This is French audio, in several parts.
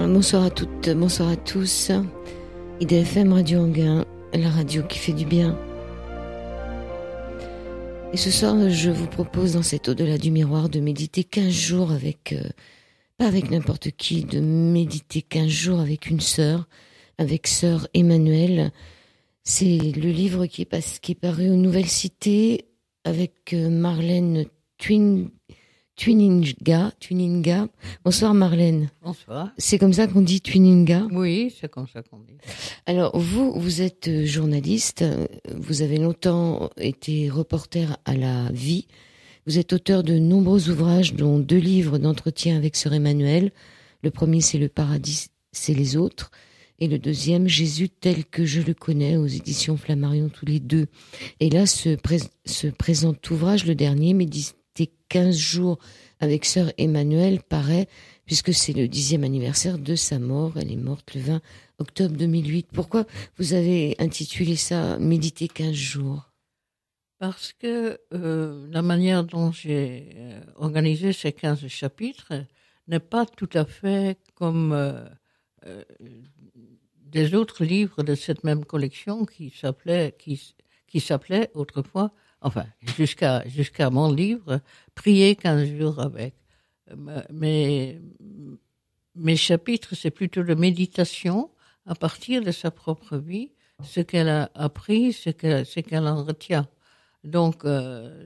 Bonsoir à toutes, bonsoir à tous. IDFM Radio Anguin, la radio qui fait du bien. Et ce soir, je vous propose dans cet au-delà du miroir de méditer 15 jours avec, pas avec n'importe qui, de méditer 15 jours avec une sœur, avec sœur Emmanuelle. C'est le livre qui est paru aux Nouvelles Cités avec Marlène Twininga. Bonsoir Marlène. Bonsoir. C'est comme ça qu'on dit Twininga? Oui, c'est comme ça qu'on dit. Alors vous êtes journaliste, vous avez longtemps été reporter à la Vie. Vous êtes auteur de nombreux ouvrages, dont 2 livres d'entretien avec sœur Emmanuelle. Le premier, c'est Le paradis, c'est les autres. Et le deuxième, Jésus tel que je le connais, aux éditions Flammarion, tous les 2. Et là, ce présent ouvrage, le dernier, méditer 15 jours avec sœur Emmanuelle, paraît, puisque c'est le 10e anniversaire de sa mort. Elle est morte le 20 octobre 2008. Pourquoi vous avez intitulé ça méditer 15 jours? Parce que la manière dont j'ai organisé ces 15 chapitres n'est pas tout à fait comme des autres livres de cette même collection qui s'appelait autrefois, enfin jusqu'à mon livre, Prier 15 jours avec. Mes chapitres, c'est plutôt de méditation à partir de sa propre vie, ce qu'elle a appris, ce qu'elle en retient. Donc,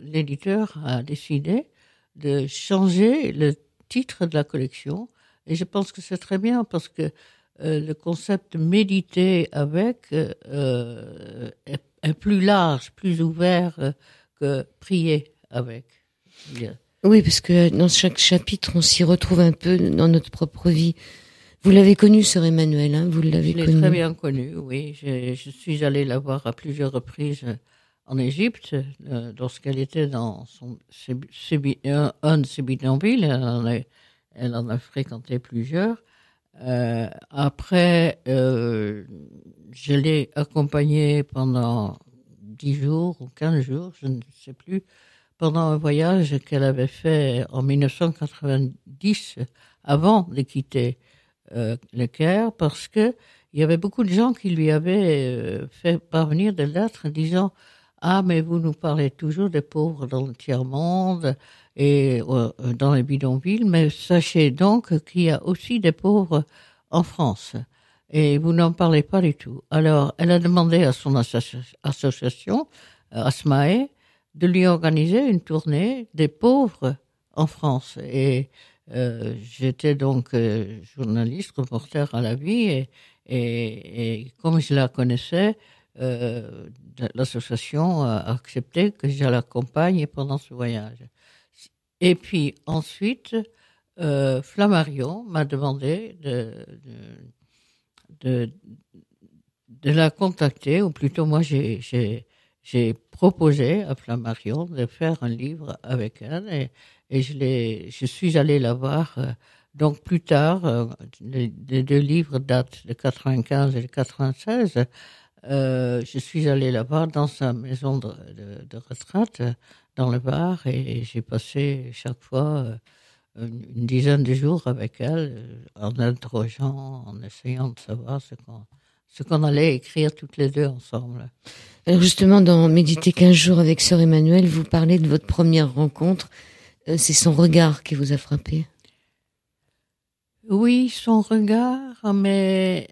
l'éditeur a décidé de changer le titre de la collection, et je pense que c'est très bien parce que le concept de méditer avec est plus large, plus ouvert que prier avec. Oui, parce que dans chaque chapitre, on s'y retrouve un peu dans notre propre vie. Vous l'avez connue, sœur Emmanuelle, hein, vous l'avez connue. Je l'ai très bien connue, oui. Je suis allée la voir à plusieurs reprises en Égypte, lorsqu'elle était dans un de ses bidonvilles. Elle en a fréquenté plusieurs. Après, je l'ai accompagnée pendant 10 jours ou 15 jours, je ne sais plus, pendant un voyage qu'elle avait fait en 1990, avant de quitter le Caire, parce que il y avait beaucoup de gens qui lui avaient fait parvenir des lettres disant « Ah, mais vous nous parlez toujours des pauvres dans le tiers-monde et dans les bidonvilles, mais sachez donc qu'il y a aussi des pauvres en France. Et vous n'en parlez pas du tout. » Alors, elle a demandé à son association, Asmae, de lui organiser une tournée des pauvres en France. Et j'étais donc journaliste, reporter à la Vie, et comme je la connaissais, l'association a accepté que je l'accompagne pendant ce voyage. Et puis ensuite, Flammarion m'a demandé de la contacter, ou plutôt moi j'ai proposé à Flammarion de faire un livre avec elle, et je suis allée la voir. Donc plus tard, les 2 livres datent de 95 et de 96. Je suis allée la voir dans sa maison de retraite dans le Var, et j'ai passé chaque fois une dizaine de jours avec elle, en interrogeant, en essayant de savoir ce qu'on allait écrire toutes les 2 ensemble. Alors justement, dans Méditer 15 jours avec sœur Emmanuelle, vous parlez de votre première rencontre. C'est son regard qui vous a frappé. Oui, son regard, mais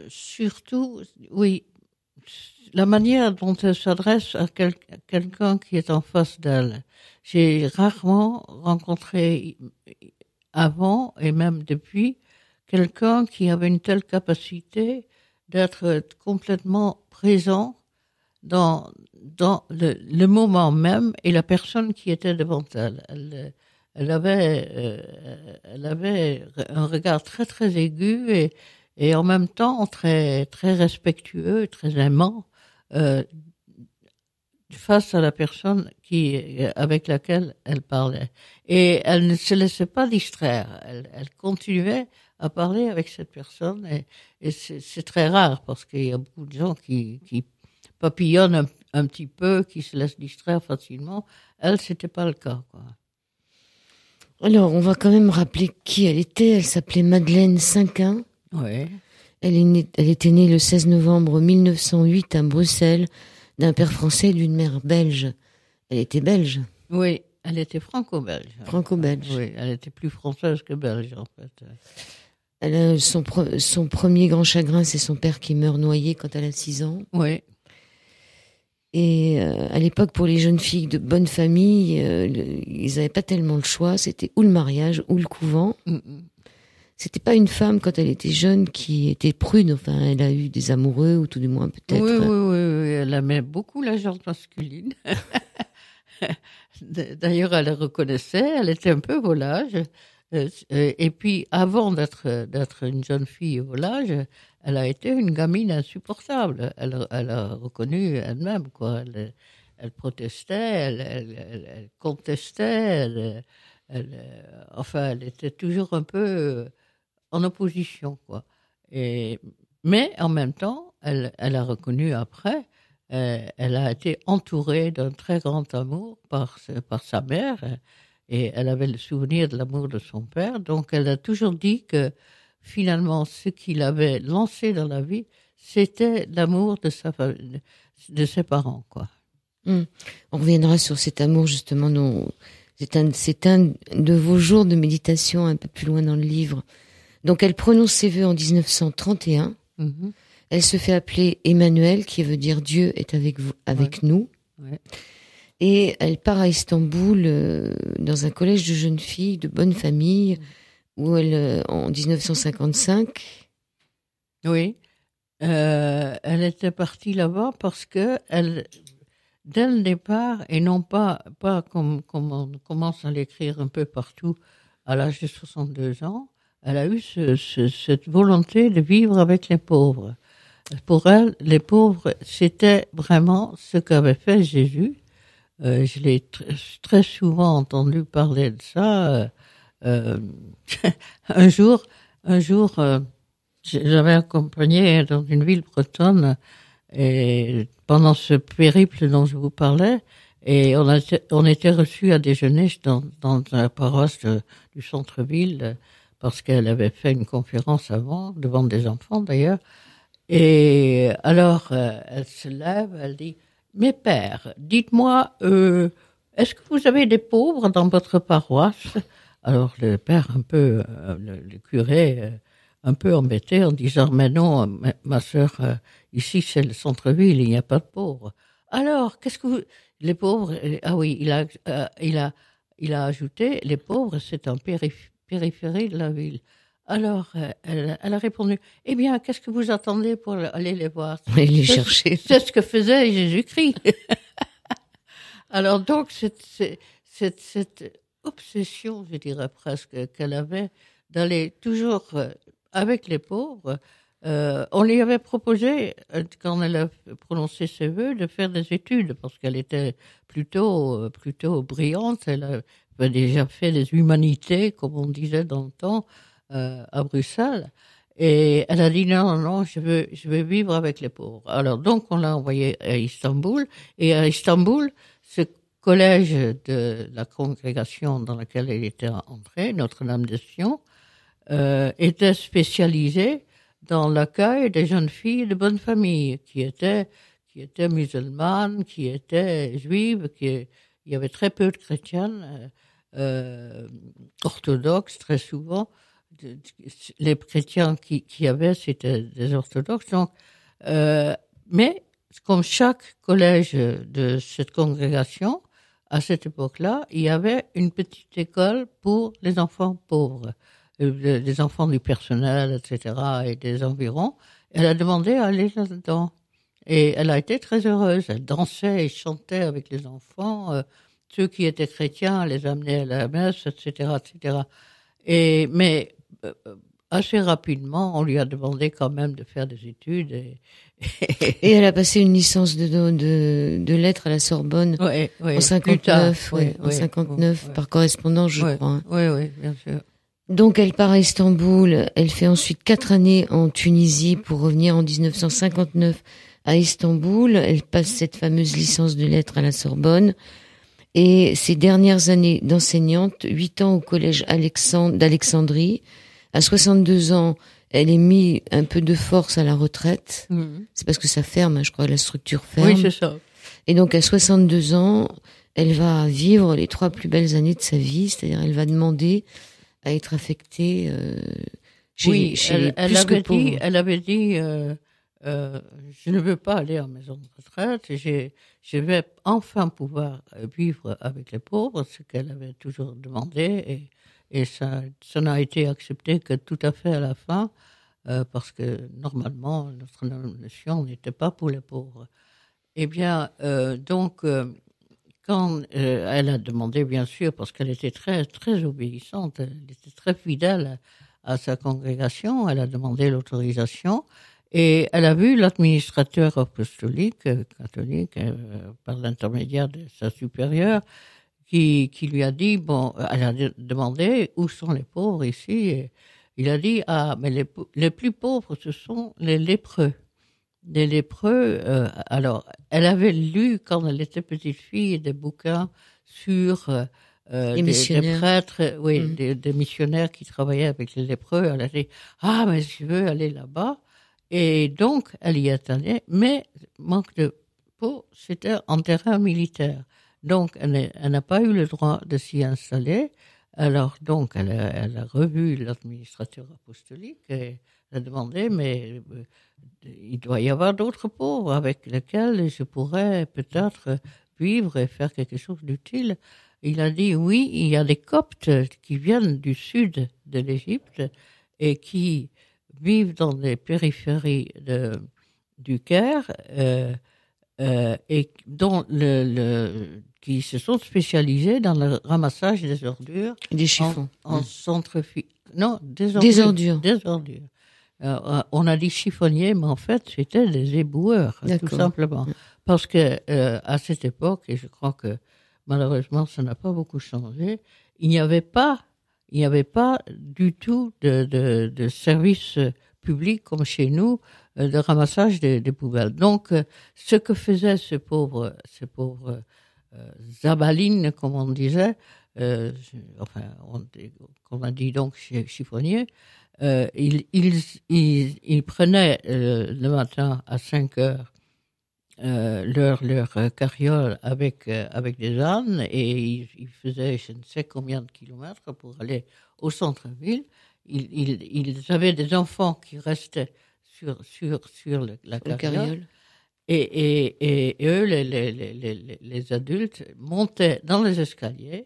surtout, oui, la manière dont elle s'adresse à quelqu'un qui est en face d'elle. J'ai rarement rencontré avant, et même depuis, quelqu'un qui avait une telle capacité d'être complètement présent dans le moment même et la personne qui était devant elle. Elle avait un regard très très aigu et en même temps très très respectueux, très aimant face à la personne avec laquelle elle parlait. Et elle ne se laissait pas distraire. Elle continuait à parler avec cette personne, et c'est très rare parce qu'il y a beaucoup de gens qui papillonnent un petit peu, qui se laissent distraire facilement. Elle, c'était pas le cas, quoi. Alors, on va quand même rappeler qui elle était. Elle s'appelait Madeleine Cinquin. Oui. Elle était née le 16 novembre 1908 à Bruxelles, d'un père français et d'une mère belge. Elle était belge. Oui, elle était franco-belge. Franco-belge. Oui, elle était plus française que belge, en fait. Elle a son premier grand chagrin, c'est son père qui meurt noyé quand elle a 6 ans. Oui. Et à l'époque, pour les jeunes filles de bonne famille, ils n'avaient pas tellement le choix. C'était ou le mariage ou le couvent. C'était pas une femme, quand elle était jeune, qui était prude. Enfin, elle a eu des amoureux, ou tout du moins peut-être. Oui. Elle aimait beaucoup la gente masculine. D'ailleurs, elle le reconnaissait. Elle était un peu volage. Et puis, avant d'être une jeune fille volage, elle a été une gamine insupportable. Elle a reconnu elle-même, quoi. Elle protestait, elle contestait, enfin, elle était toujours un peu en opposition, quoi. Mais en même temps, elle a reconnu après, elle a été entourée d'un très grand amour par sa mère, et elle avait le souvenir de l'amour de son père. Donc, elle a toujours dit que finalement, ce qui l'avait lancé dans la vie, c'était l'amour de ses parents, quoi. On reviendra sur cet amour, justement. C'est un de vos jours de méditation, un peu plus loin dans le livre. Donc, elle prononce ses vœux en 1931. Elle se fait appeler Emmanuel, qui veut dire Dieu est avec nous. Ouais. Et elle part à Istanbul, dans un collège de jeunes filles de bonne famille, où en 1955. Oui. Elle était partie là-bas parce que dès le départ, et non pas comme on commence à l'écrire un peu partout à l'âge de 62 ans, elle a eu cette volonté de vivre avec les pauvres. Pour elle, les pauvres, c'était vraiment ce qu'avait fait Jésus. Je l'ai très souvent entendu parler de ça. Un jour, j'avais accompagné dans une ville bretonne, et pendant ce périple dont je vous parlais, et on était reçus à déjeuner dans la paroisse du centre-ville, parce qu'elle avait fait une conférence avant, devant des enfants d'ailleurs. Et alors, elle se lève, elle dit: mes pères, dites-moi, est-ce que vous avez des pauvres dans votre paroisse? Alors le père, un peu, le curé, un peu embêté, en disant: mais non, ma sœur, ici c'est le centre-ville, il n'y a pas de pauvres. Alors, qu'est-ce que vous... Les pauvres, ah oui, il a ajouté: les pauvres, c'est en périphérie de la ville. Alors, elle a répondu: eh bien, qu'est-ce que vous attendez pour aller les voir? Et les chercher. C'est ce que faisait Jésus-Christ. Alors donc, cette obsession, je dirais presque, qu'elle avait d'aller toujours avec les pauvres, on lui avait proposé, quand elle a prononcé ses vœux, de faire des études, parce qu'elle était plutôt brillante. Elle avait déjà fait des humanités, comme on disait dans le temps, à Bruxelles, et elle a dit non, je veux vivre avec les pauvres. Alors donc on l'a envoyée à Istanbul, et à Istanbul, ce collège de la congrégation dans laquelle elle était entrée, Notre-Dame de Sion, était spécialisé dans l'accueil des jeunes filles de bonne famille qui étaient musulmanes, qui étaient juives, il y avait très peu de chrétiennes orthodoxes très souvent. Les chrétiens qui y avaient, c'était des orthodoxes. Donc, mais comme chaque collège de cette congrégation, à cette époque-là, il y avait une petite école pour les enfants pauvres, les enfants du personnel, etc., et des environs. Elle a demandé à aller là-dedans. Et elle a été très heureuse. Elle dansait et chantait avec les enfants. Ceux qui étaient chrétiens les amenaient à la messe, etc., etc. Mais assez rapidement, on lui a demandé quand même de faire des études. Et elle a passé une licence de lettres à la Sorbonne en 59, en 59 par correspondance, je crois. Oui, bien sûr. Donc elle part à Istanbul, elle fait ensuite 4 années en Tunisie pour revenir en 1959 à Istanbul. Elle passe cette fameuse licence de lettres à la Sorbonne. Et ses dernières années d'enseignante, 8 ans au collège d'Alexandrie. À 62 ans, elle est mise un peu de force à la retraite. C'est parce que ça ferme, je crois, la structure ferme. Oui, c'est ça. Et donc, à 62 ans, elle va vivre les 3 plus belles années de sa vie. C'est-à-dire, elle va demander à être affectée chez les plus que pauvres. Elle avait dit, je ne veux pas aller en maison de retraite. Je vais enfin pouvoir vivre avec les pauvres, ce qu'elle avait toujours demandé. Et ça n'a été accepté que tout à fait à la fin, parce que normalement, notre notion n'était pas pour les pauvres. Eh bien, quand elle a demandé, bien sûr, parce qu'elle était très, très obéissante, elle était très fidèle à sa congrégation, elle a demandé l'autorisation et elle a vu l'administrateur apostolique catholique par l'intermédiaire de sa supérieure qui lui a dit, elle a demandé où sont les pauvres ici, et il a dit, mais les plus pauvres, ce sont les lépreux. Les lépreux, alors, elle avait lu, quand elle était petite fille, des bouquins sur des prêtres, des missionnaires qui travaillaient avec les lépreux. Elle a dit, mais je veux aller là-bas. Et donc, elle y est allée, mais manque de peau, c'était en terrain militaire. Donc, elle n'a pas eu le droit de s'y installer. Alors, donc, elle a revu l'administrateur apostolique et elle a demandé, mais il doit y avoir d'autres pauvres avec lesquels je pourrais peut-être vivre et faire quelque chose d'utile. Il a dit, oui, il y a des Coptes qui viennent du sud de l'Égypte et qui vivent dans les périphéries du Caire et qui se sont spécialisés dans le ramassage des ordures. Des chiffons. En non, des ordures. Des ordures. On a dit chiffonniers, mais en fait, c'était des éboueurs, tout simplement. Parce que à cette époque, et je crois que malheureusement, ça n'a pas beaucoup changé, il n'y avait pas du tout de service public comme chez nous, de ramassage des poubelles. Donc, ce que faisaient ces pauvres zabalines, comme on disait, comme on dit donc chiffonniers, ils prenaient le matin à 5 heures leur carriole avec des ânes et ils faisaient je ne sais combien de kilomètres pour aller au centre-ville. Ils avaient des enfants qui restaient sur la carriole. Et eux, les adultes, montaient dans les escaliers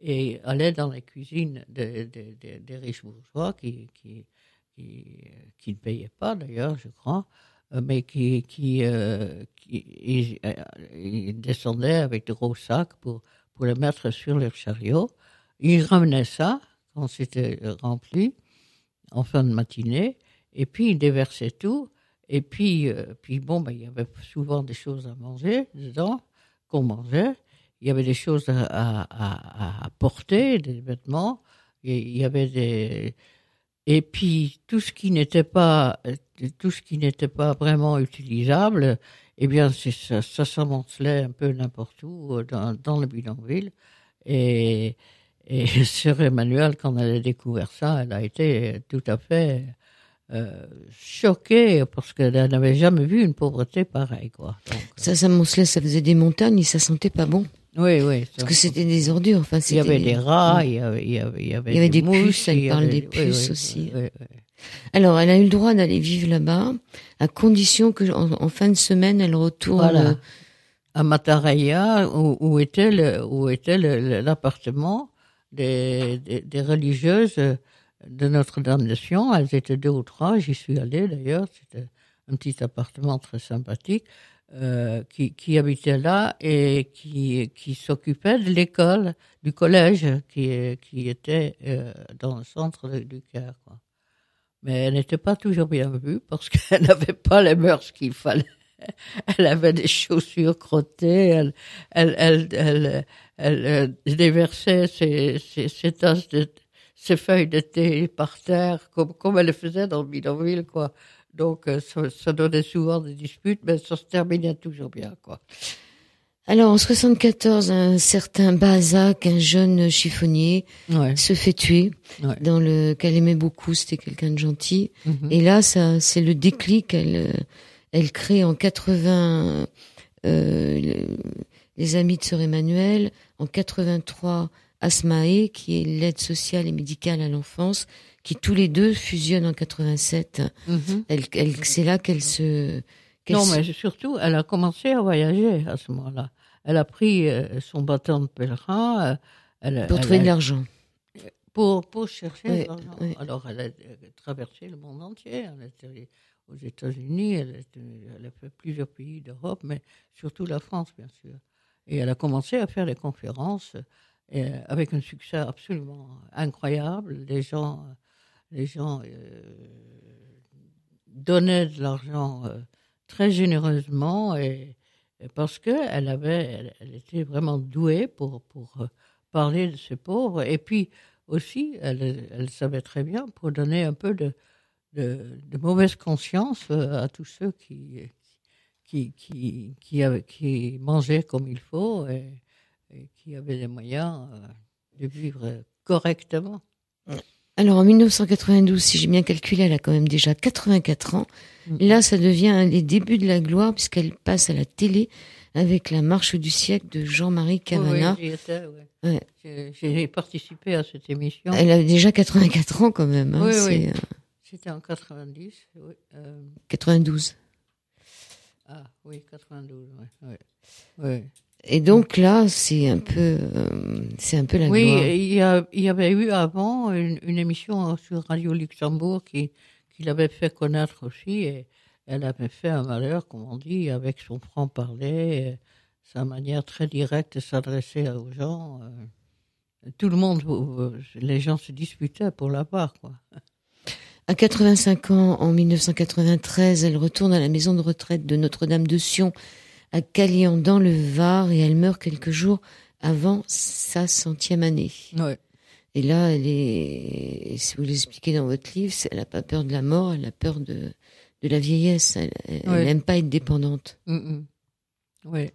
et allaient dans les cuisines des riches bourgeois qui ne payaient pas d'ailleurs, je crois, mais ils descendaient avec de gros sacs pour les mettre sur leur chariot. Ils ramenaient ça quand c'était rempli en fin de matinée, et puis ils déversaient tout. Et puis il y avait souvent des choses à manger dedans, qu'on mangeait. Il y avait des choses à porter, des vêtements. Il y avait et puis tout ce qui n'était pas vraiment utilisable, eh bien ça s'amoncelait un peu n'importe où dans le bidonville. Et sœur Emmanuelle, quand elle a découvert ça, elle a été tout à fait choquée parce qu'elle n'avait jamais vu une pauvreté pareille, quoi. Donc, ça s'amoncelait, ça faisait des montagnes et ça sentait pas bon. Oui. Parce que c'était des ordures. Enfin, il y avait des rats, il y avait des mouches, puces, elle parle des puces aussi. Oui. Alors, elle a eu le droit d'aller vivre là-bas, à condition que en fin de semaine, elle retourne à Mataraya, où était l'appartement des religieuses de Notre-Dame de Sion. Elles étaient 2 ou 3, j'y suis allée d'ailleurs, c'était un petit appartement très sympathique, qui habitait là et qui s'occupait de l'école, du collège qui était dans le centre du Caire, quoi. Mais elle n'était pas toujours bien vue parce qu'elle n'avait pas les mœurs qu'il fallait. Elle avait des chaussures crottées, elle déversait ses tasses ses feuilles de thé par terre, comme elle le faisait dans le bidonville, quoi. Donc, ça donnait souvent des disputes, mais ça se terminait toujours bien, quoi. Alors, en 74, un certain Balzac, un jeune chiffonnier, se fait tuer, qu'elle aimait beaucoup, c'était quelqu'un de gentil. Et là, ça, c'est le déclic. Elle crée en 80 les Amis de Sœur Emmanuel, en 83 Asmae, qui est l'aide sociale et médicale à l'enfance, qui tous les deux fusionnent en 87. C'est là qu'elle se... mais surtout, elle a commencé à voyager à ce moment-là. Elle a pris son bâton de pèlerin. Pour trouver de l'argent. Pour chercher de l'argent. Oui. Alors, elle a traversé le monde entier. Elle est allée aux États-Unis, elle a fait plusieurs pays d'Europe, mais surtout la France, bien sûr. Et elle a commencé à faire des conférences avec un succès absolument incroyable. Les gens donnaient de l'argent très généreusement et parce qu'elle était vraiment douée pour parler de ces pauvres. Et puis aussi, elle savait très bien pour donner un peu de mauvaise conscience à tous ceux qui mangeaient comme il faut et qui avaient les moyens de vivre correctement. Alors en 1992, si j'ai bien calculé, elle a quand même déjà 84 ans. Là, ça devient les débuts de la gloire puisqu'elle passe à la télé avec la marche du siècle de Jean-Marie Cavana. Oui, j'y étais, ouais. J'ai participé à cette émission. Elle a déjà 84 ans quand même. Hein. Oui. C'était en 90. Oui. 92. Ah oui, 92. Oui. Et donc là, c'est un peu la gloire. Oui, il y avait eu avant une émission sur Radio Luxembourg qui l'avait fait connaître aussi. Et elle avait fait un malheur, comme on dit, avec son franc-parler, sa manière très directe de s'adresser aux gens. Tout le monde, les gens se disputaient pour la part, quoi. À 85 ans, en 1993, elle retourne à la maison de retraite de Notre-Dame de Sion, à Calian dans le Var, et elle meurt quelques jours avant sa 100e année. Ouais. Et là, si vous l'expliquez dans votre livre, elle n'a pas peur de la mort, elle a peur de la vieillesse. Elle n'aime pas être dépendante. Oui,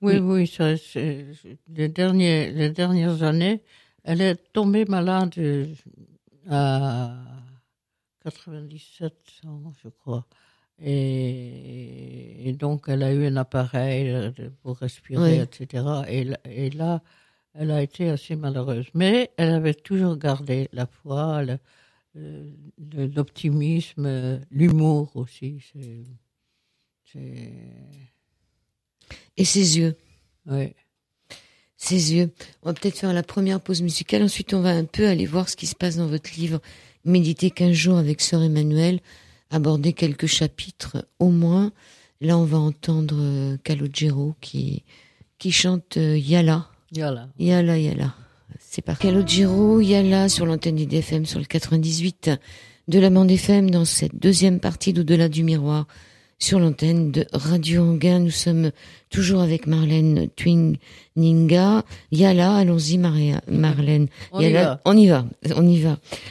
les dernières années, elle est tombée malade à 97 ans, je crois. Et donc, elle a eu un appareil pour respirer, etc. Et là, elle a été assez malheureuse. Mais elle avait toujours gardé la foi, l'optimisme, l'humour aussi. Et ses yeux. Oui. Ses yeux. On va peut-être faire la première pause musicale. Ensuite, on va un peu aller voir ce qui se passe dans votre livre « Méditer 15 jours avec Sœur Emmanuel », aborder quelques chapitres au moins. Là, on va entendre Calogero qui chante Yala. Yala. Yala, Yala. C'est parti. Calogero, Yala sur l'antenne d'IDFM sur le 98 de la bande FM dans cette deuxième partie d'Au-delà du miroir sur l'antenne de Radio Anguin. Nous sommes toujours avec Marlène Twing-Ninga. Yala, allons-y Marlène. On y va.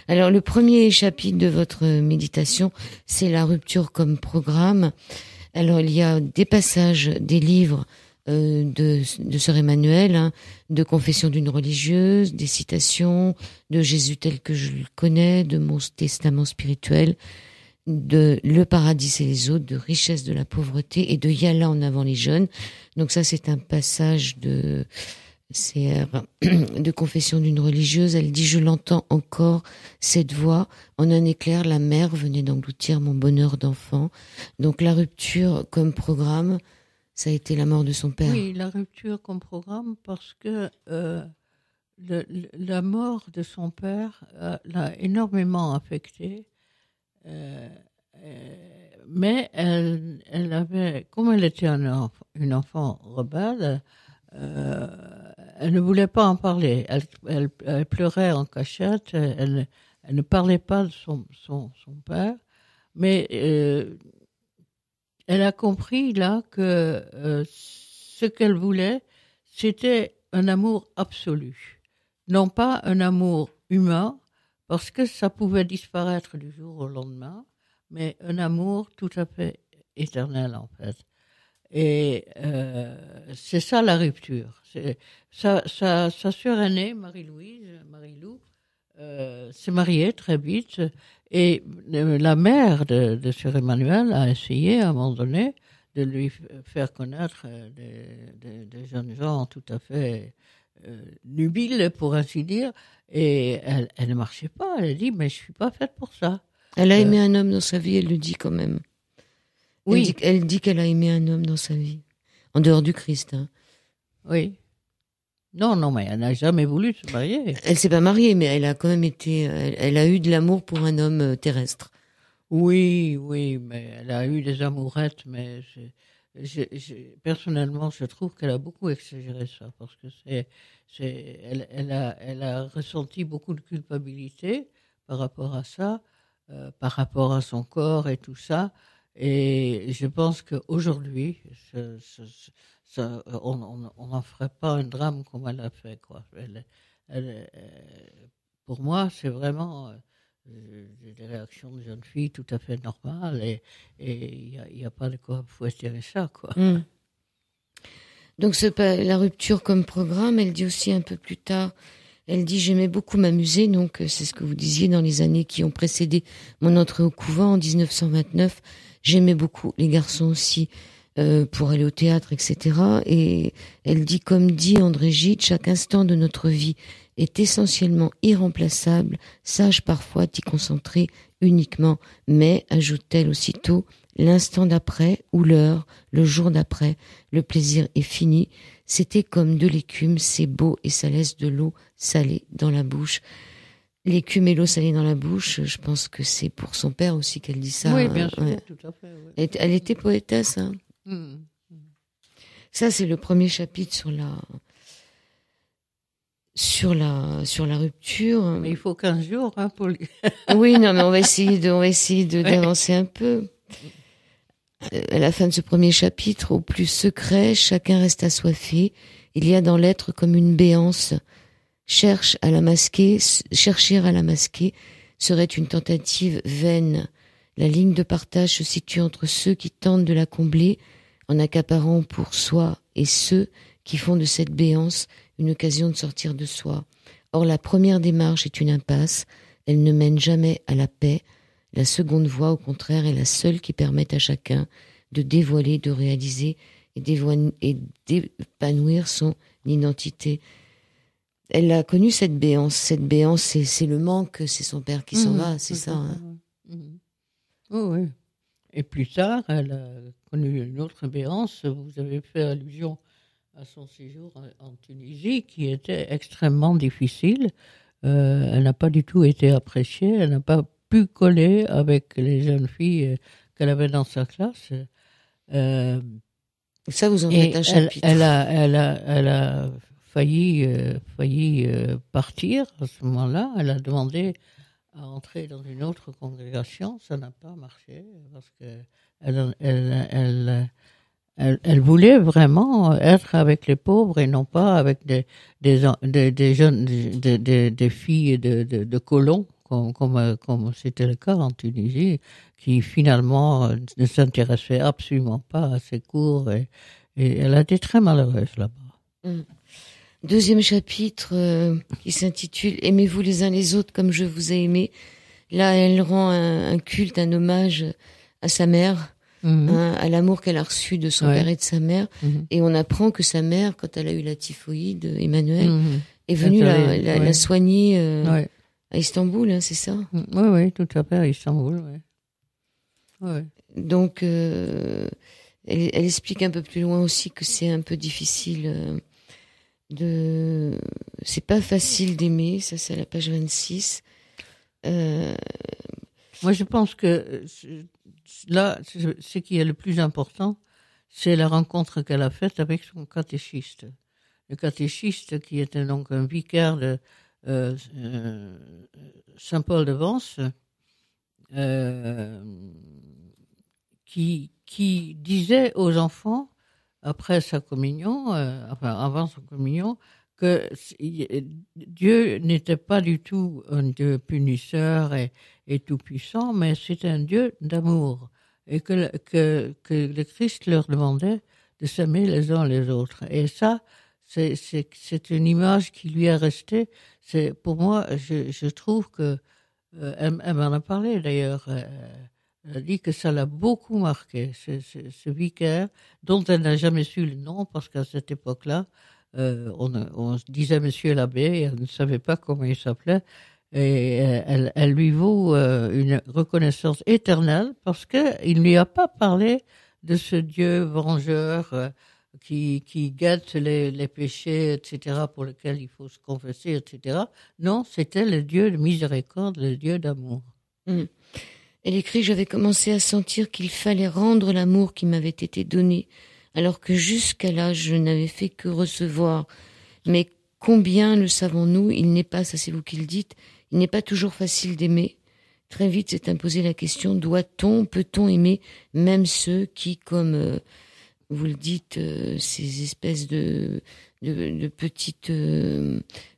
Alors le premier chapitre de votre méditation, c'est la rupture comme programme. Alors il y a des passages des livres de Sœur Emmanuel, de Confession d'une religieuse, des citations de Jésus tel que je le connais, de mon testament spirituel, de Le paradis et les autres, de Richesse de la pauvreté et de Yala en avant les jeunes. Donc ça, c'est un passage de Confession d'une religieuse. Elle dit: je l'entends encore, cette voix. En un éclair, la mer venait d'engloutir mon bonheur d'enfant. Donc la rupture comme programme, ça a été la mort de son père. Oui, la rupture comme programme parce que la mort de son père l'a énormément affectée. Mais elle avait, comme elle était une enfant rebelle, elle ne voulait pas en parler. Elle pleurait en cachette. Elle ne parlait pas de son père. Mais elle a compris là que ce qu'elle voulait, c'était un amour absolu, non pas un amour humain, parce que ça pouvait disparaître du jour au lendemain, mais un amour tout à fait éternel en fait. Et c'est ça la rupture. Sa sœur aînée, Marie-Lou, s'est mariée très vite. Et la mère de Sœur Emmanuel a essayé à un moment donné de lui faire connaître des jeunes gens tout à fait nubiles, pour ainsi dire. Et elle ne marchait pas. Elle a dit, mais je suis pas faite pour ça. Elle a aimé un homme dans sa vie, elle le dit quand même. Oui. Elle dit qu'elle a aimé un homme dans sa vie. En dehors du Christ. Hein. Oui. Non, mais elle n'a jamais voulu se marier. Elle s'est pas mariée, mais elle a quand même été... Elle a eu de l'amour pour un homme terrestre. Oui, mais elle a eu des amourettes, mais personnellement, je trouve qu'elle a beaucoup exagéré ça, parce que elle a ressenti beaucoup de culpabilité par rapport à ça, par rapport à son corps et tout ça. Et je pense qu'aujourd'hui, on n'en ferait pas un drame comme elle a fait, quoi. Pour moi, c'est vraiment des réactions de jeunes filles tout à fait normales, et il n'y a pas de quoi fouetter ça, quoi. Mm. Donc la rupture comme programme, elle dit aussi un peu plus tard, elle dit j'aimais beaucoup m'amuser, donc c'est ce que vous disiez dans les années qui ont précédé mon entrée au couvent en 1929, j'aimais beaucoup les garçons aussi pour aller au théâtre, etc. Et elle dit, comme dit André Gide, chaque instant de notre vie est essentiellement irremplaçable, sache parfois t'y concentrer uniquement, mais, ajoute-t-elle aussitôt, l'instant d'après, ou l'heure, le jour d'après, le plaisir est fini, c'était comme de l'écume, c'est beau et ça laisse de l'eau salée dans la bouche. L'écume et l'eau salée dans la bouche, je pense que c'est pour son père aussi qu'elle dit ça. Oui, bien sûr, tout à fait. Oui. Elle était poétesse. Hein. Ça, c'est le premier chapitre sur la rupture. Mais il faut 15 jours pour lui. Oui, non, mais on va essayer d'avancer un peu. À la fin de ce premier chapitre, au plus secret, chacun reste assoiffé. Il y a dans l'être comme une béance. Chercher à la masquer serait une tentative vaine. La ligne de partage se situe entre ceux qui tentent de la combler en accaparant pour soi et ceux qui font de cette béance une occasion de sortir de soi. Or, la première démarche est une impasse, elle ne mène jamais à la paix. La seconde voie, au contraire, est la seule qui permette à chacun de dévoiler, de réaliser et d'épanouir son identité. Elle a connu cette béance. Cette béance, c'est le manque, c'est son père qui s'en va, c'est ça. Hein. Oui. Et plus tard, elle a connu une autre béance. Vous avez fait allusion à son séjour en Tunisie, qui était extrêmement difficile. Elle n'a pas du tout été appréciée. Elle n'a pas pu coller avec les jeunes filles qu'elle avait dans sa classe. Ça, vous en faites un chapitre. Elle a failli partir à ce moment-là. Elle a demandé à entrer dans une autre congrégation. Ça n'a pas marché parce que elle voulait vraiment être avec les pauvres et non pas avec des jeunes, des filles de colons, comme c'était le cas en Tunisie, qui finalement ne s'intéressaient absolument pas à ces cours, et elle a été très malheureuse là-bas. Deuxième chapitre qui s'intitule « Aimez-vous les uns les autres comme je vous ai aimé ». Là, elle rend un culte, un hommage à sa mère, à l'amour qu'elle a reçu de son père et de sa mère. Et on apprend que sa mère, quand elle a eu la typhoïde, Emmanuel, est venue la soigner à Istanbul, hein, c'est ça? Oui, tout à fait, à Istanbul. Oui. Donc, elle explique un peu plus loin aussi que c'est un peu difficile c'est pas facile d'aimer, ça c'est à la page 26. Moi je pense que là, ce qui est le plus important, c'est la rencontre qu'elle a faite avec son catéchiste. Le catéchiste qui était donc un vicaire de Saint-Paul de Vence, qui disait aux enfants, après sa communion, avant sa communion, que Dieu n'était pas du tout un Dieu punisseur et tout-puissant, mais c'est un Dieu d'amour. Et que le Christ leur demandait s'aimer les uns les autres. Et ça, c'est une image qui lui est restée. C'est, pour moi, je trouve que, elle m'en a parlé d'ailleurs, elle a dit que ça l'a beaucoup marqué, ce vicaire, dont elle n'a jamais su le nom, parce qu'à cette époque-là, on se disait Monsieur l'abbé, et elle ne savait pas comment il s'appelait, et elle lui vaut une reconnaissance éternelle, parce qu'il ne lui a pas parlé de ce Dieu vengeur qui guette les péchés, etc., pour lesquels il faut se confesser, etc. Non, c'était le Dieu de miséricorde, le Dieu d'amour. Elle écrit « J'avais commencé à sentir qu'il fallait rendre l'amour qui m'avait été donné, alors que jusqu'à là, je n'avais fait que recevoir. Mais combien le savons-nous, il n'est pas, ça c'est vous qui le dites, il n'est pas toujours facile d'aimer. Très vite s'est imposée la question, doit-on, peut-on aimer même ceux qui, comme vous le dites, ces espèces de petites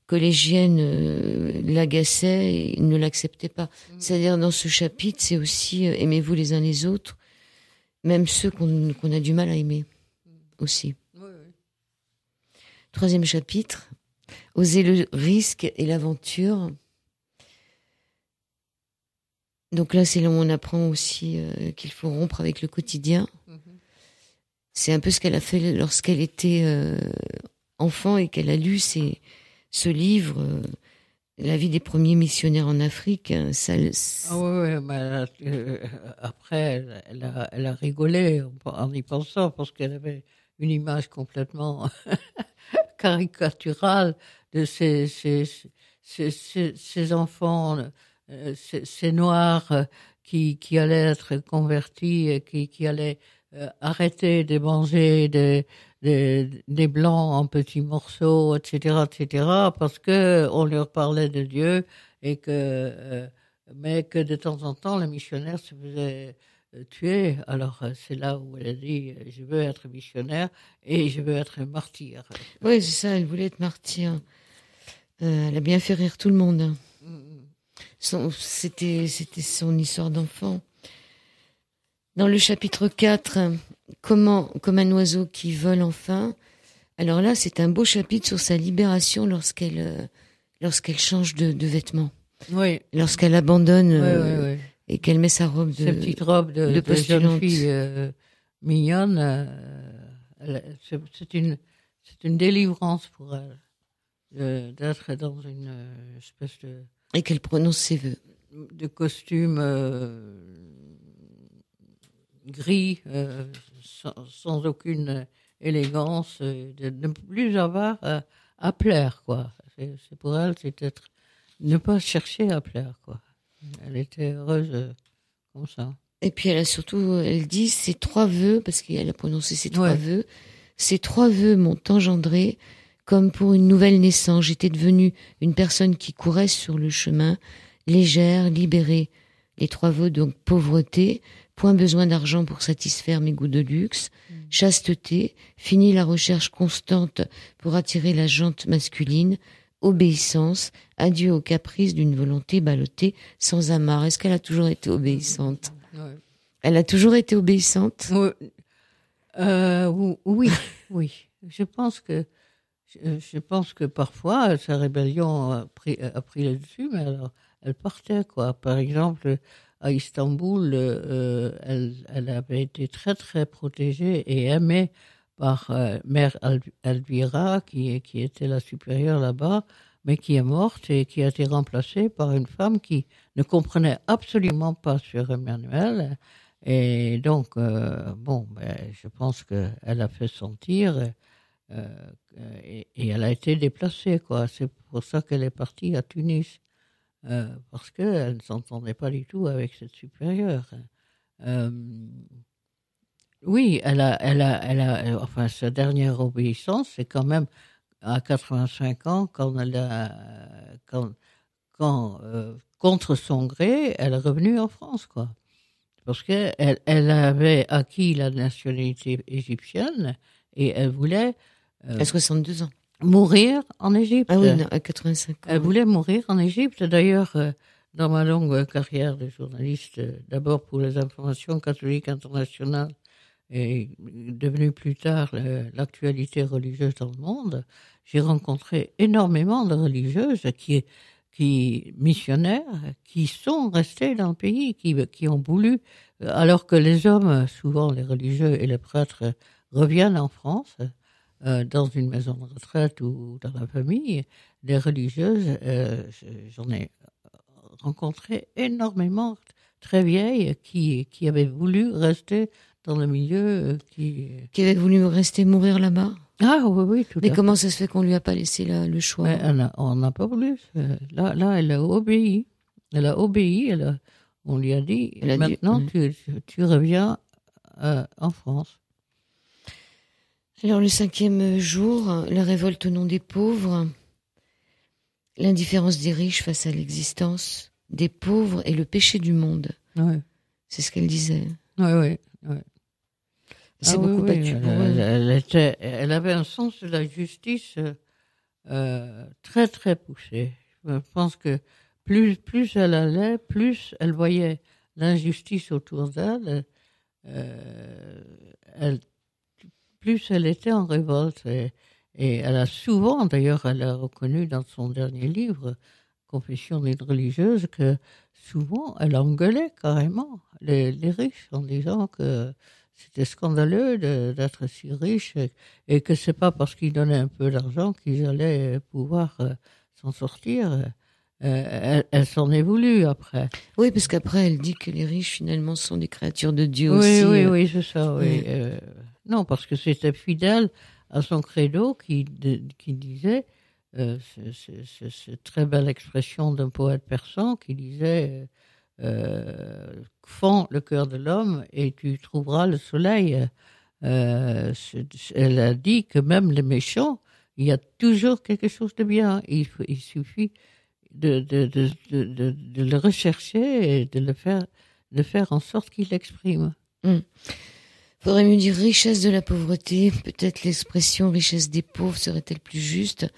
collégiennes l'agaçaient et ne l'acceptaient pas. C'est-à-dire dans ce chapitre, c'est aussi aimez-vous les uns les autres, même ceux qu'on a du mal à aimer aussi. Oui. 3e chapitre, oser le risque et l'aventure. Donc là, c'est là où on apprend aussi qu'il faut rompre avec le quotidien. C'est un peu ce qu'elle a fait lorsqu'elle était enfant et qu'elle a lu ce livre, La vie des premiers missionnaires en Afrique. Après, elle a rigolé en y pensant, parce qu'elle avait une image complètement caricaturale de ces enfants, ces Noirs qui allaient être convertis et qui allaient arrêter de manger des blancs en petits morceaux, etc., parce que on leur parlait de Dieu et mais que de temps en temps, les missionnaires se faisaient tuer. Alors, c'est là où elle a dit, je veux être missionnaire et je veux être martyr. Oui, c'est ça, elle voulait être martyr. Elle a bien fait rire tout le monde. C'était son histoire d'enfant. Dans le chapitre 4, comme un oiseau qui vole enfin. Alors là, c'est un beau chapitre sur sa libération lorsqu'elle change de vêtements. Oui. Lorsqu'elle abandonne oui. Et qu'elle met sa robe sa petite robe de jeune fille mignonne. C'est une délivrance pour elle d'être dans une espèce de... Et qu'elle prononce ses vœux. De costume gris, sans aucune élégance, de ne plus avoir à plaire, quoi. C'est pour elle, c'est ne pas chercher à plaire, quoi. Elle était heureuse comme ça. Et puis elle dit ces 3 vœux, parce qu'elle a prononcé ces 3 vœux, ces 3 vœux m'ont engendré comme pour une nouvelle naissance. J'étais devenue une personne qui courait sur le chemin, légère, libérée. Les 3 vœux, donc pauvreté, point besoin d'argent pour satisfaire mes goûts de luxe, chasteté, fini la recherche constante pour attirer la jante masculine, obéissance, adieu aux caprices d'une volonté ballottée sans amarre. Est-ce qu'elle a toujours été obéissante ? Elle a toujours été obéissante ? Oui. Je pense que parfois sa rébellion a pris le dessus, mais alors elle partait, quoi. Par exemple, à Istanbul, elle avait été très très protégée et aimée par Mère Elvira, qui était la supérieure là-bas, mais qui est morte et qui a été remplacée par une femme qui ne comprenait absolument pas sur Emmanuel. Et donc, je pense qu'elle a fait sentir et elle a été déplacée, quoi. C'est pour ça qu'elle est partie à Tunis, parce qu'elle ne s'entendait pas du tout avec cette supérieure. Oui, elle a, enfin, sa dernière obéissance, c'est quand même à 85 ans, quand contre son gré, elle est revenue en France, quoi. Parce qu'elle avait acquis la nationalité égyptienne et elle voulait... à 62 ans. Mourir en Égypte. Ah oui, non, à 85 ans. Elle voulait mourir en Égypte. D'ailleurs, dans ma longue carrière de journaliste, d'abord pour les informations catholiques internationales est devenue plus tard l'actualité religieuse dans le monde, j'ai rencontré énormément de religieuses qui missionnaires, qui sont restés dans le pays, qui ont voulu, alors que les hommes, souvent les religieux et les prêtres, reviennent en France, dans une maison de retraite ou dans la famille, les religieuses, j'en ai rencontré énormément, très vieilles, qui avaient voulu rester dans le milieu, qui avait voulu rester mourir là-bas. Ah oui, oui, tout à fait. Mais comment ça se fait qu'on lui a pas laissé le choix? Mais on n'a pas voulu. Là, elle a obéi. On lui a dit, maintenant, tu reviens en France. Alors, le 5e jour, la révolte au nom des pauvres, l'indifférence des riches face à l'existence des pauvres et le péché du monde. Ouais. C'est ce qu'elle disait. Oui. C'est beaucoup battu pour elle. Elle avait un sens de la justice très, très poussé. Je pense que plus elle allait, plus elle voyait l'injustice autour d'elle, plus elle était en révolte. Et elle a souvent, d'ailleurs, elle a reconnu dans son dernier livre, Confession d'une religieuse, que souvent elle engueulait carrément les riches en disant que c'était scandaleux d'être si riche et que c'est pas parce qu'ils donnaient un peu d'argent qu'ils allaient pouvoir s'en sortir. Elle s'en est voulu après. Oui, parce qu'après elle dit que les riches finalement sont des créatures de Dieu aussi. Oui, c'est ça. Oui. Non, parce que c'était fidèle à son credo qui disait, c'est très belle expression d'un poète persan qui disait fends le cœur de l'homme et tu trouveras le soleil. Elle a dit que même les méchants, il y a toujours quelque chose de bien. Il suffit de le rechercher et de faire en sorte qu'il l'exprime. Faudrait mieux dire richesse de la pauvreté. Peut-être l'expression richesse des pauvres serait-elle plus juste.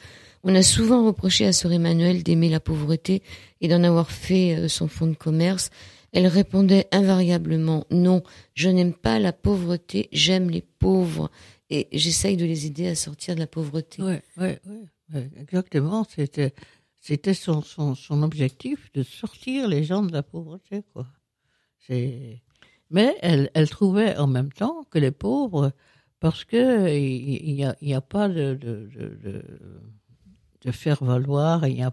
On a souvent reproché à sœur Emmanuelle d'aimer la pauvreté et d'en avoir fait son fonds de commerce. Elle répondait invariablement « Non, je n'aime pas la pauvreté, j'aime les pauvres. » Et j'essaye de les aider à sortir de la pauvreté. Oui, exactement. C'était son objectif, de sortir les gens de la pauvreté, quoi. Mais elle trouvait en même temps que les pauvres, parce que il y a pas de faire valoir, il n'y a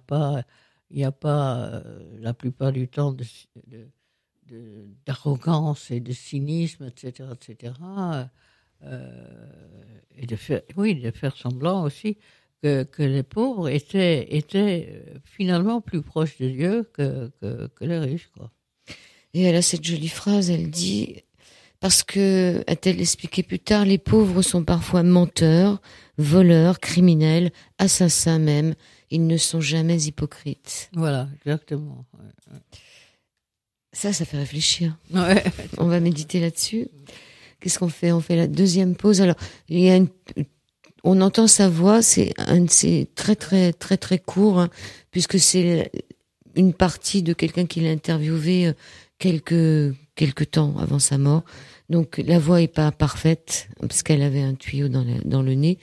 pas la plupart du temps d'arrogance et de cynisme, etc., et de faire semblant aussi que les pauvres étaient finalement plus proches de Dieu que les riches, quoi. Et elle a cette jolie phrase, elle dit, parce que, a-t-elle expliqué plus tard, les pauvres sont parfois menteurs, voleurs, criminels, assassins même. Ils ne sont jamais hypocrites. Voilà, exactement. Ouais. Ça fait réfléchir. Ouais. On va méditer là-dessus. Qu'est-ce qu'on fait? On fait la deuxième pause. Alors, on entend sa voix, c'est très, très, très, très court, hein, puisque c'est une partie de quelqu'un qui l'a interviewé quelques temps avant sa mort. Donc la voix est pas parfaite parce qu'elle avait un tuyau dans le nez,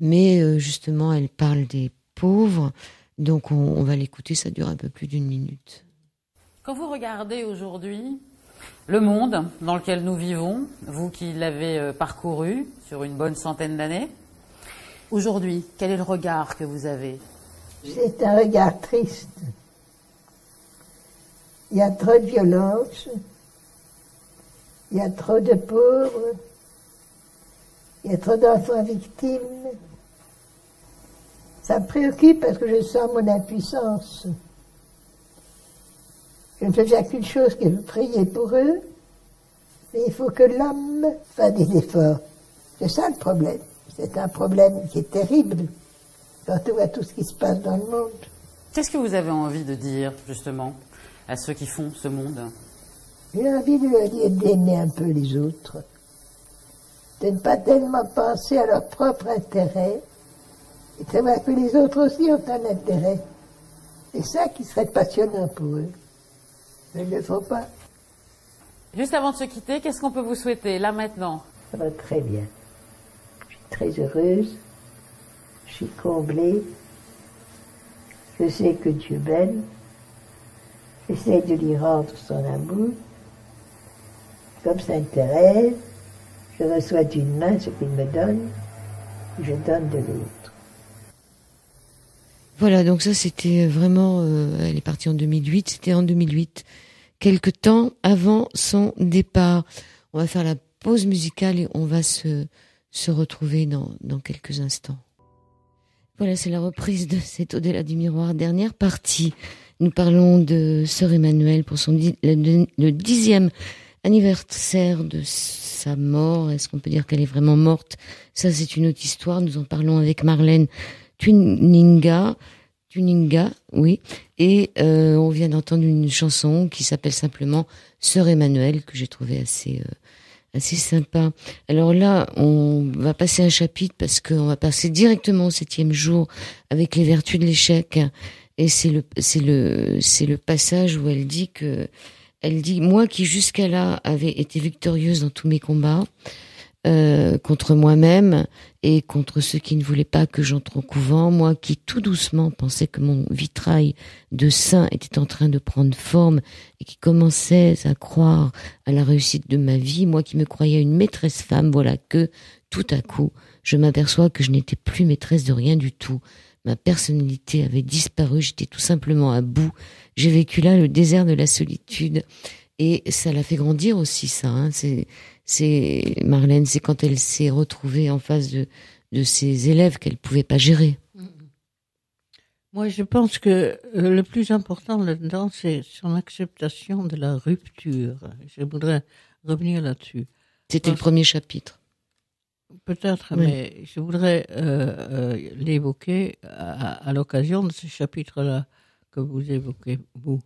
mais justement elle parle des pauvres. Donc on va l'écouter, ça dure un peu plus d'1 minute. Quand vous regardez aujourd'hui le monde dans lequel nous vivons, vous qui l'avez parcouru sur une bonne centaine d'années, aujourd'hui, quel est le regard que vous avez? C'est un regard triste. Il y a trop de violence, il y a trop de pauvres, il y a trop d'enfants victimes. Ça me préoccupe parce que je sens mon impuissance. Je ne fais bien qu'une chose, que de prier pour eux, mais il faut que l'homme fasse des efforts. C'est ça le problème. C'est un problème qui est terrible quand on voit tout ce qui se passe dans le monde. Qu'est-ce que vous avez envie de dire, justement, à ceux qui font ce monde? J'ai envie de leur dire d'aimer un peu les autres, de ne pas tellement penser à leur propre intérêt, et de savoir que les autres aussi ont un intérêt. C'est ça qui serait passionnant pour eux. Mais ils ne le font pas. Juste avant de se quitter, qu'est-ce qu'on peut vous souhaiter, là, maintenant? Ça va très bien. Je suis très heureuse. Je suis comblée. Je sais que Dieu m'aime. J'essaie de lui rendre son amour. Comme Sainte Thérèse, je reçois d'une main ce qu'il me donne, et je donne de l'autre. Voilà, donc ça c'était vraiment, elle est partie en 2008, c'était en 2008, quelque temps avant son départ. On va faire la pause musicale et on va se retrouver dans quelques instants. Voilà, c'est la reprise de cet Au-delà du miroir, dernière partie. Nous parlons de Sœur Emmanuelle pour le 10e anniversaire de sa mort. Est-ce qu'on peut dire qu'elle est vraiment morte? Ça, c'est une autre histoire. Nous en parlons avec Marlène Tuninga, oui. Et on vient d'entendre une chanson qui s'appelle simplement Sœur Emmanuelle, que j'ai trouvée assez sympa. Alors là, on va passer un chapitre parce qu'on va passer directement au 7e jour avec les vertus de l'échec. Et c'est le passage où elle dit moi qui jusqu'à là avais été victorieuse dans tous mes combats, contre moi-même et contre ceux qui ne voulaient pas que j'entre au couvent, moi qui tout doucement pensais que mon vitrail de saint était en train de prendre forme et qui commençais à croire à la réussite de ma vie, moi qui me croyais une maîtresse femme, voilà que tout à coup je m'aperçois que je n'étais plus maîtresse de rien du tout. Ma personnalité avait disparu, j'étais tout simplement à bout. J'ai vécu là le désert de la solitude et ça l'a fait grandir aussi, ça. Hein. C'est Marlène, c'est quand elle s'est retrouvée en face de ses élèves qu'elle pouvait pas gérer. Moi, je pense que le plus important là-dedans, c'est son acceptation de la rupture. Je voudrais revenir là-dessus. C'était le premier chapitre. Peut-être, oui. Mais je voudrais l'évoquer à l'occasion de ce chapitre-là que vous évoquez, vous.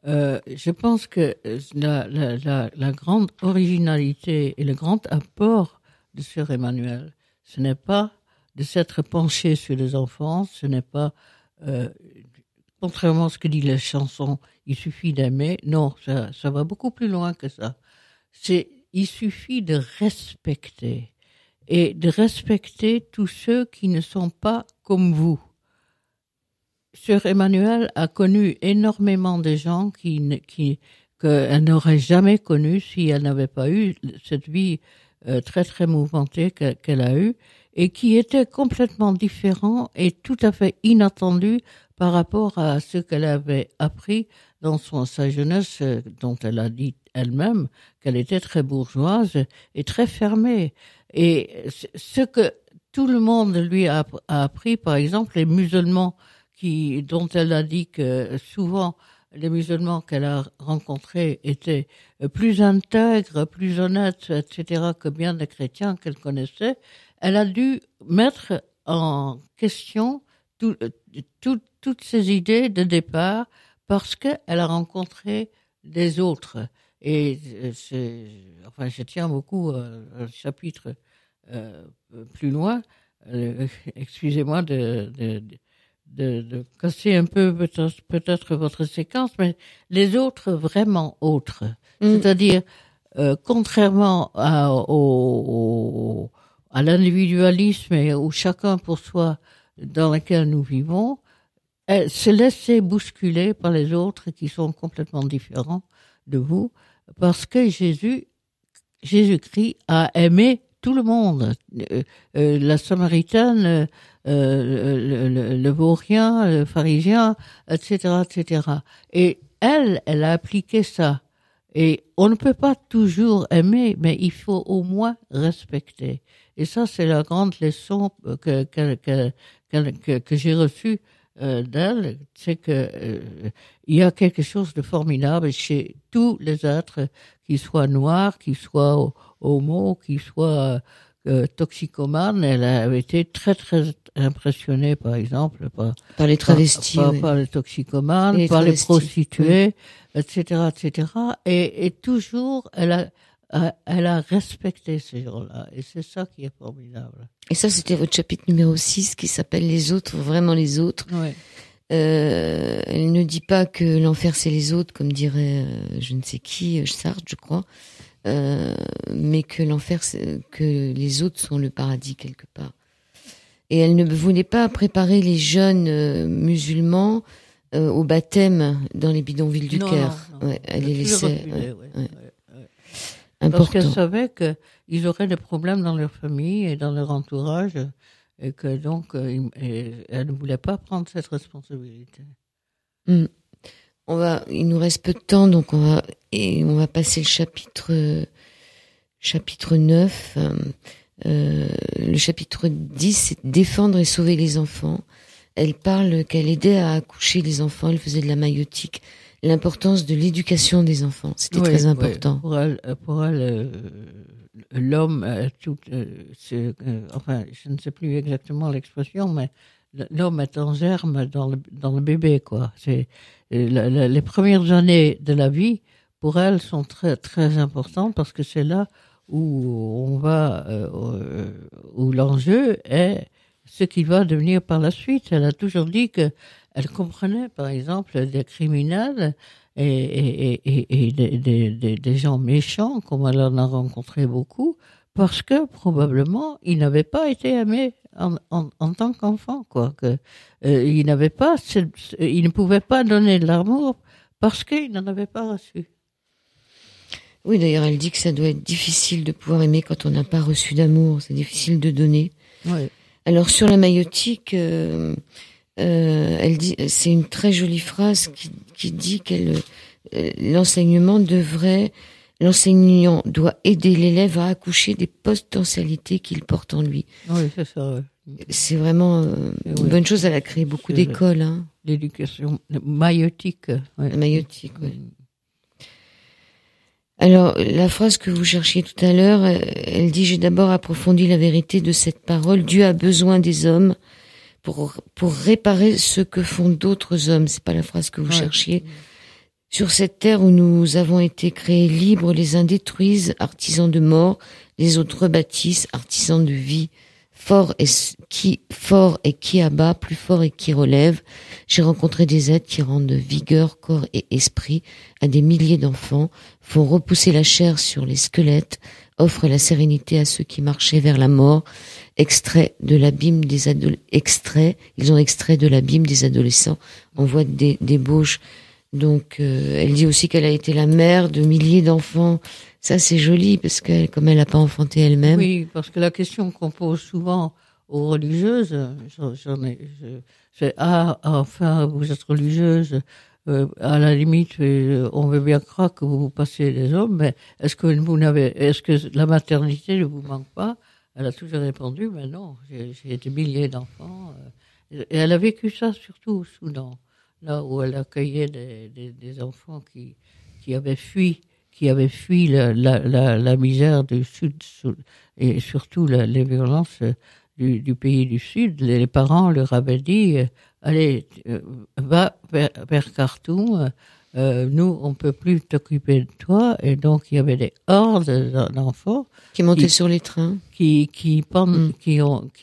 Je pense que la grande originalité et le grand apport de Sœur Emmanuelle, ce n'est pas de s'être penchée sur les enfants, ce n'est pas, contrairement à ce que dit la chanson, il suffit d'aimer. Non, ça va beaucoup plus loin que ça. Il suffit de respecter. Et de respecter tous ceux qui ne sont pas comme vous. Sœur Emmanuelle a connu énormément de gens qu'elle n'aurait jamais connus si elle n'avait pas eu cette vie très très mouvementée qu'elle a eue et qui étaient complètement différents et tout à fait inattendus par rapport à ce qu'elle avait appris dans sa jeunesse, dont elle a dit elle-même qu'elle était très bourgeoise et très fermée. Et ce que tout le monde lui a appris, par exemple, les musulmans dont elle a dit que souvent les musulmans qu'elle a rencontrés étaient plus intègres, plus honnêtes, etc., que bien des chrétiens qu'elle connaissait, elle a dû mettre en question toutes ces idées de départ parce qu'elle a rencontré des autres. Et je tiens beaucoup un chapitre plus loin. Excusez-moi de casser un peu peut-être votre séquence, mais les autres vraiment autres. C'est-à-dire, contrairement à l'individualisme et au chacun pour soi dans lequel nous vivons, se laisser bousculer par les autres qui sont complètement différents de vous, parce que Jésus-Christ a aimé tout le monde, la Samaritaine, le Vaurien, le Pharisien, etc., etc. Et elle a appliqué ça. Et on ne peut pas toujours aimer, mais il faut au moins respecter. Et ça, c'est la grande leçon que j'ai reçue d'elle, c'est que il y a quelque chose de formidable chez tous les êtres, qu'ils soient noirs, qu'ils soient homo, qu'ils soient toxicomanes. Elle a été très très impressionnée, par exemple, par les travestis, par les toxicomanes, par les prostituées, etc., etc. Et toujours, elle a respecté ces gens-là. Et c'est ça qui est formidable. Et ça, c'était votre chapitre numéro 6 qui s'appelle Les autres, vraiment les autres. Ouais. Elle ne dit pas que l'enfer c'est les autres, comme dirait je ne sais qui, Sartre, je crois. mais que l'enfer, que les autres sont le paradis quelque part. Et elle ne voulait pas préparer les jeunes musulmans au baptême dans les bidonvilles du Caire. Non. Ouais, elle les laissait. Parce qu'elle Important. savait qu'ils auraient des problèmes dans leur famille et dans leur entourage, et que donc elle ne voulait pas prendre cette responsabilité. Il nous reste peu de temps, donc on va passer le chapitre 9. Le chapitre 10, c'est défendre et sauver les enfants. Elle parle qu'elle aidait à accoucher les enfants, elle faisait de la maïotique. L'importance de l'éducation des enfants, c'était très important. Pour elle, l'homme, enfin, je ne sais plus exactement l'expression, mais l'homme est en germe dans le bébé, quoi. C'est les premières années de la vie, pour elle, sont très très importantes parce que c'est là où on va, où l'enjeu est ce qui va devenir par la suite. Elle a toujours dit que elle comprenait, par exemple, des criminels et des gens méchants, comme elle en a rencontré beaucoup, parce que probablement ils n'avaient pas été aimés en tant qu'enfants, quoi. Ils ne pouvaient pas donner de l'amour parce qu'ils n'en avaient pas reçu. Oui, d'ailleurs, elle dit que ça doit être difficile de pouvoir aimer quand on n'a pas reçu d'amour. C'est difficile de donner. Oui. Alors sur la maïotique, elle dit, c'est une très jolie phrase qui dit l'enseignant doit aider l'élève à accoucher des potentialités qu'il porte en lui. Oui, c'est ça. Oui. C'est vraiment une bonne chose. Elle a créé beaucoup d'écoles. Hein. L'éducation maïotique. La maïotique, oui. Alors, la phrase que vous cherchiez tout à l'heure, elle dit « J'ai d'abord approfondi la vérité de cette parole. Dieu a besoin des hommes pour réparer ce que font d'autres hommes. » C'est pas la phrase que vous cherchiez. Sur cette terre où nous avons été créés libres, les uns détruisent, artisans de mort, les autres rebâtissent, artisans de vie. Fort et qui abat, plus fort et qui relève. J'ai rencontré des êtres qui rendent vigueur, corps et esprit à des milliers d'enfants, font repousser la chair sur les squelettes, offrent la sérénité à ceux qui marchaient vers la mort, ils ont extrait de l'abîme des adolescents en voie de débauche. Donc, elle dit aussi qu'elle a été la mère de milliers d'enfants. Ça, c'est joli, parce que comme elle n'a pas enfanté elle-même. Oui, parce que la question qu'on pose souvent aux religieuses, c'est « Ah, enfin, vous êtes religieuse, à la limite, on veut bien croire que vous passez des hommes, mais est-ce que la maternité ne vous manque pas ?» Elle a toujours répondu « Mais non, j'ai des milliers d'enfants. » Et elle a vécu ça surtout au Soudan, là où elle accueillait des enfants qui avaient fui la misère du Sud et surtout les violences du pays du Sud. Les parents leur avaient dit allez, va vers Khartoum, nous on peut plus t'occuper de toi. Et donc il y avait des hordes d'enfants qui montaient sur les trains, qui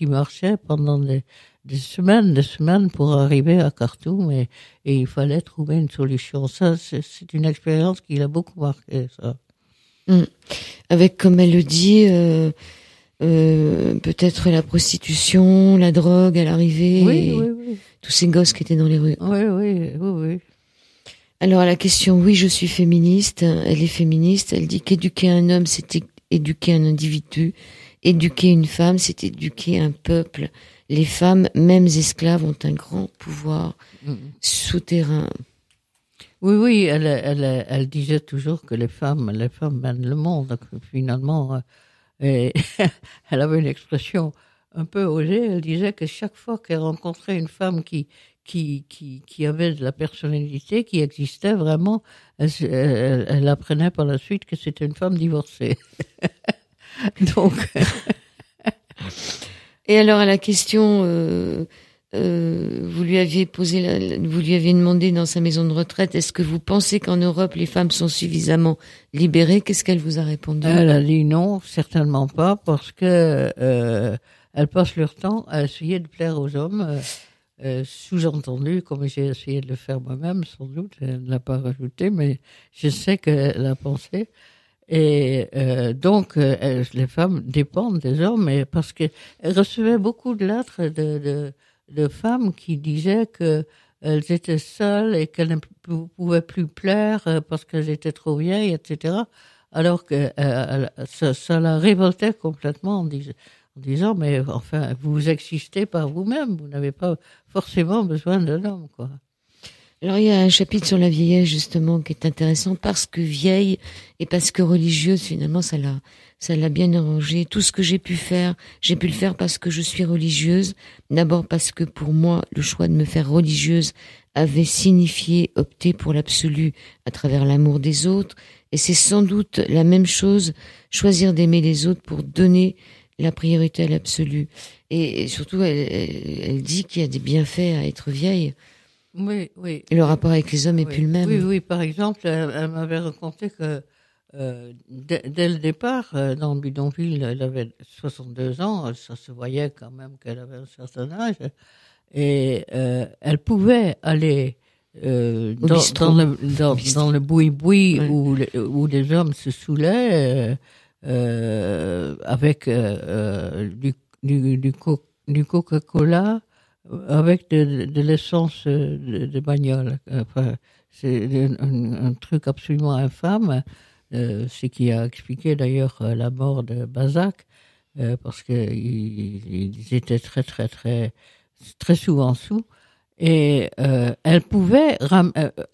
marchaient pendant des semaines pour arriver à Khartoum et il fallait trouver une solution. Ça, c'est une expérience qui l'a beaucoup marqué, ça. Avec, comme elle le dit, peut-être la prostitution, la drogue à l'arrivée, oui. Tous ces gosses qui étaient dans les rues. Oui. Alors à la question, oui, je suis féministe, elle est féministe, elle dit qu'éduquer un homme, c'est éduquer un individu, éduquer une femme, c'est éduquer un peuple. Les femmes, mêmes esclaves, ont un grand pouvoir souterrain. Oui, elle disait toujours que les femmes mènent le monde. Finalement, et elle avait une expression un peu osée. Elle disait que chaque fois qu'elle rencontrait une femme qui avait de la personnalité, qui existait vraiment, elle apprenait par la suite que c'était une femme divorcée. Donc. Et alors à la question, vous lui aviez demandé dans sa maison de retraite, est-ce que vous pensez qu'en Europe les femmes sont suffisamment libérées? Qu'est-ce qu'elle vous a répondu? Elle a dit non, certainement pas, parce que elles passent leur temps à essayer de plaire aux hommes. Sous-entendu, comme j'ai essayé de le faire moi-même, sans doute, elle ne l'a pas rajouté, mais je sais qu'elle a pensé. Et donc, les femmes dépendent des hommes, mais parce qu'elles recevaient beaucoup de lettres de femmes qui disaient que elles étaient seules et qu'elles ne pouvaient plus plaire parce qu'elles étaient trop vieilles, etc. Alors que ça la révoltait complètement en disant, mais enfin, vous existez par vous-même, vous n'avez pas forcément besoin d'un homme, quoi. Alors il y a un chapitre sur la vieillesse justement qui est intéressant parce que vieille et parce que religieuse, finalement ça l'a bien arrangé. Tout ce que j'ai pu le faire parce que je suis religieuse. D'abord parce que pour moi le choix de me faire religieuse avait signifié opter pour l'absolu à travers l'amour des autres, et c'est sans doute la même chose, choisir d'aimer les autres pour donner la priorité à l'absolu. Et surtout elle dit qu'il y a des bienfaits à être vieille. Oui, oui. Et le rapport avec les hommes est plus le même. Oui, oui. Par exemple, elle m'avait raconté que dès le départ, dans le bidonville, elle avait 62 ans. Ça se voyait quand même qu'elle avait un certain âge. Et elle pouvait aller dans le boui-boui où les hommes se saoulaient avec du Coca-Cola, avec de l'essence de bagnole. Enfin, c'est un truc absolument infâme. Ce qui a expliqué d'ailleurs la mort de Balzac, parce qu'ils étaient très souvent sous. Et elle pouvait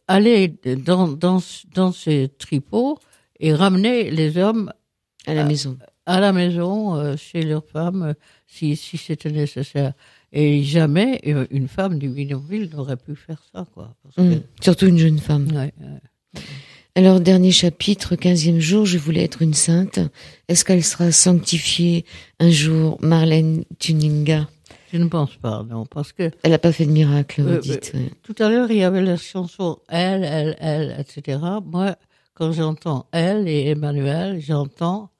aller dans ces tripots et ramener les hommes à la maison. À la maison, chez leurs femmes, si c'était nécessaire. Et jamais une femme du bidonville n'aurait pu faire ça, quoi. Parce que... Surtout une jeune femme. Ouais. Alors, dernier chapitre, 15e jour, je voulais être une sainte. Est-ce qu'elle sera sanctifiée un jour, Marlène Tuninga? Je ne pense pas, non, parce que... Elle n'a pas fait de miracle, vous dites. Ouais. Tout à l'heure, il y avait la chanson elle, etc. Moi, quand j'entends elle et Emmanuel, j'entends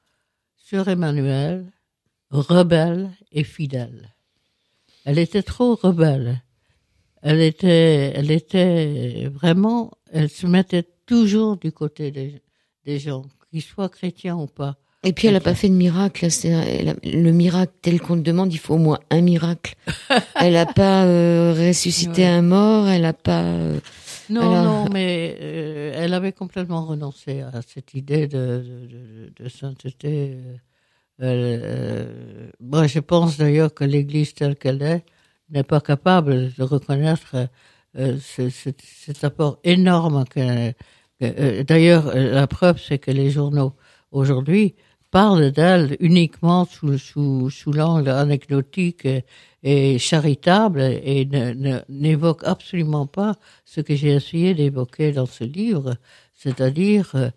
Sœur Emmanuel, rebelle et fidèle. Elle était trop rebelle. Elle était vraiment, elle se mettait toujours du côté des gens, qu'ils soient chrétiens ou pas. Et puis elle n'a pas fait de miracle. Le miracle tel qu'on le demande, il faut au moins un miracle. Elle n'a pas ressuscité un mort, elle n'a pas... Non, mais elle avait complètement renoncé à cette idée de sainteté. Moi, je pense d'ailleurs que l'Église telle qu'elle est n'est pas capable de reconnaître cet apport énorme. D'ailleurs, la preuve, c'est que les journaux aujourd'hui parlent d'elle uniquement sous l'angle anecdotique et charitable et n'évoquent absolument pas ce que j'ai essayé d'évoquer dans ce livre, c'est-à-dire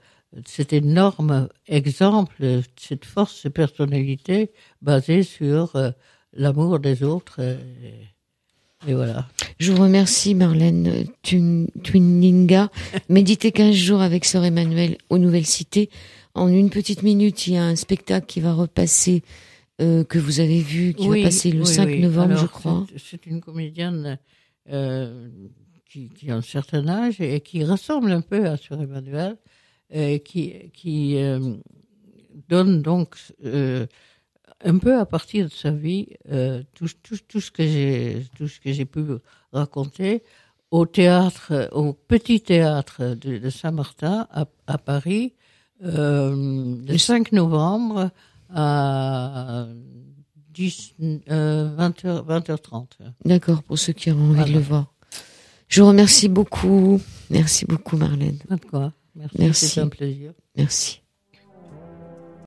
cet énorme exemple, cette force de personnalité basée sur l'amour des autres. Et voilà. Je vous remercie, Marlène Tuninga. Méditez 15 jours avec Sœur Emmanuel aux Nouvelles Cités. En une petite minute, il y a un spectacle qui va repasser, que vous avez vu, qui va passer le 5 novembre, alors, je crois. C'est une comédienne qui a un certain âge et qui ressemble un peu à Sœur Emmanuel, qui donne donc un peu à partir de sa vie tout ce que j'ai pu raconter au petit théâtre de Saint-Martin à Paris le 5 novembre à 20h30. D'accord, pour ceux qui ont envie de le voir. Je vous remercie beaucoup. Merci beaucoup, Marlène. Pas de quoi. Merci. C'est un plaisir. Merci.